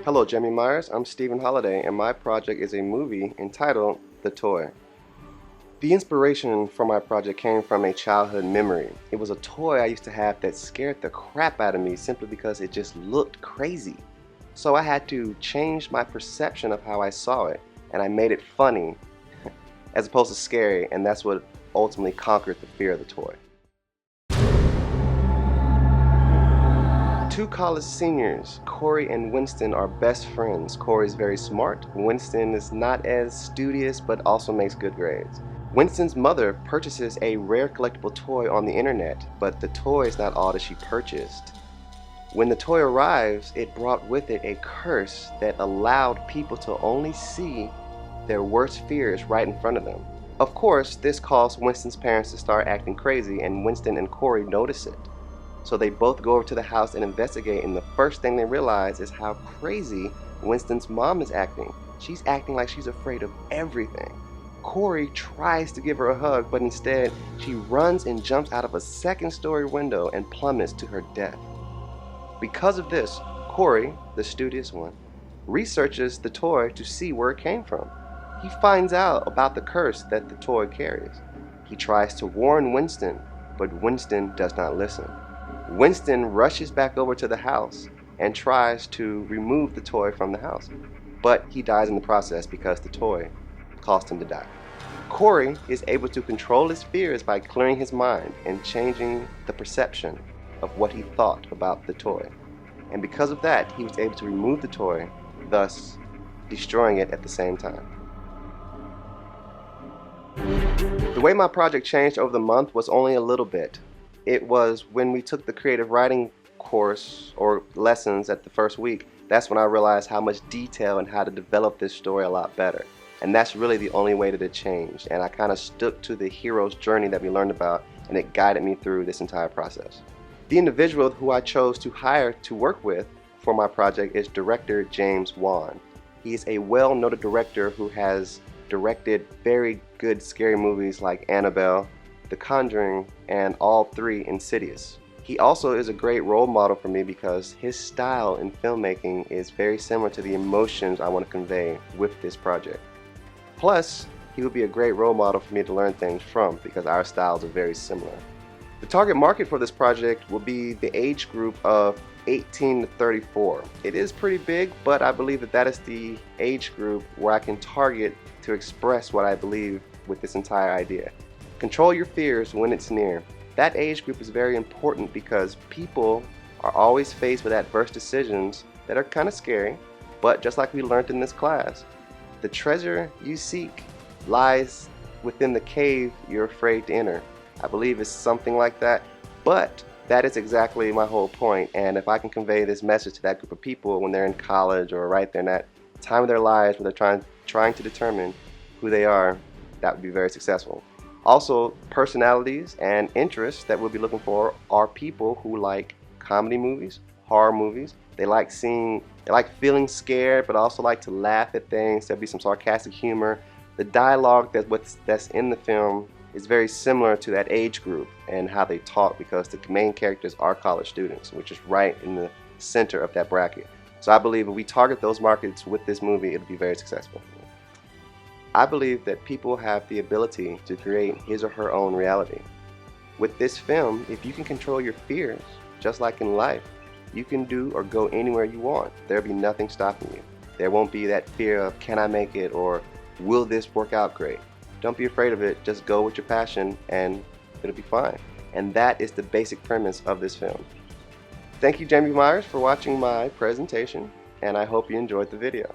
Hello, Jamie Myers. I'm Stephen Holliday, and my project is a movie entitled The Toy. The inspiration for my project came from a childhood memory. It was a toy I used to have that scared the crap out of me simply because it just looked crazy. So I had to change my perception of how I saw it, and I made it funny as opposed to scary, and that's what ultimately conquered the fear of the toy. Two college seniors, Corey and Winston, are best friends. Corey's very smart. Winston is not as studious but also makes good grades. Winston's mother purchases a rare collectible toy on the internet, but the toy is not all that she purchased. When the toy arrives, it brought with it a curse that allowed people to only see their worst fears right in front of them. Of course, this caused Winston's parents to start acting crazy, and Winston and Corey notice it. So they both go over to the house and investigate, and the first thing they realize is how crazy Winston's mom is acting. She's acting like she's afraid of everything. Corey tries to give her a hug, but instead she runs and jumps out of a second-story window and plummets to her death. Because of this, Corey, the studious one, researches the toy to see where it came from. He finds out about the curse that the toy carries. He tries to warn Winston, but Winston does not listen. Winston rushes back over to the house and tries to remove the toy from the house, but he dies in the process because the toy caused him to die. Corey is able to control his fears by clearing his mind and changing the perception of what he thought about the toy. And because of that, he was able to remove the toy, thus destroying it at the same time. The way my project changed over the month was only a little bit. It was when we took the creative writing course or lessons at the first week, that's when I realized how much detail and how to develop this story a lot better. And that's really the only way that it changed. And I kind of stuck to the hero's journey that we learned about, and it guided me through this entire process. The individual who I chose to hire to work with for my project is director James Wan. He is a well-noted director who has directed very good scary movies like Annabelle, The Conjuring, and all three Insidious. He also is a great role model for me because his style in filmmaking is very similar to the emotions I want to convey with this project. Plus, he would be a great role model for me to learn things from because our styles are very similar. The target market for this project will be the age group of 18 to 34. It is pretty big, but I believe that that is the age group where I can target to express what I believe with this entire idea. Control your fears when it's near. That age group is very important because people are always faced with adverse decisions that are kind of scary, but just like we learned in this class, the treasure you seek lies within the cave you're afraid to enter. I believe it's something like that, but that is exactly my whole point, and if I can convey this message to that group of people when they're in college or right there in that time of their lives where they're trying to determine who they are, that would be very successful. Also, personalities and interests that we'll be looking for are people who like comedy movies, horror movies. They like feeling scared, but also like to laugh at things. There'll be some sarcastic humor. The dialogue that's in the film is very similar to that age group and how they talk because the main characters are college students, which is right in the center of that bracket. So I believe if we target those markets with this movie, it'll be very successful. I believe that people have the ability to create his or her own reality. With this film, if you can control your fears, just like in life, you can do or go anywhere you want. There'll be nothing stopping you. There won't be that fear of, can I make it, or will this work out great? Don't be afraid of it, just go with your passion and it'll be fine. And that is the basic premise of this film. Thank you, Jamie Myers, for watching my presentation, and I hope you enjoyed the video.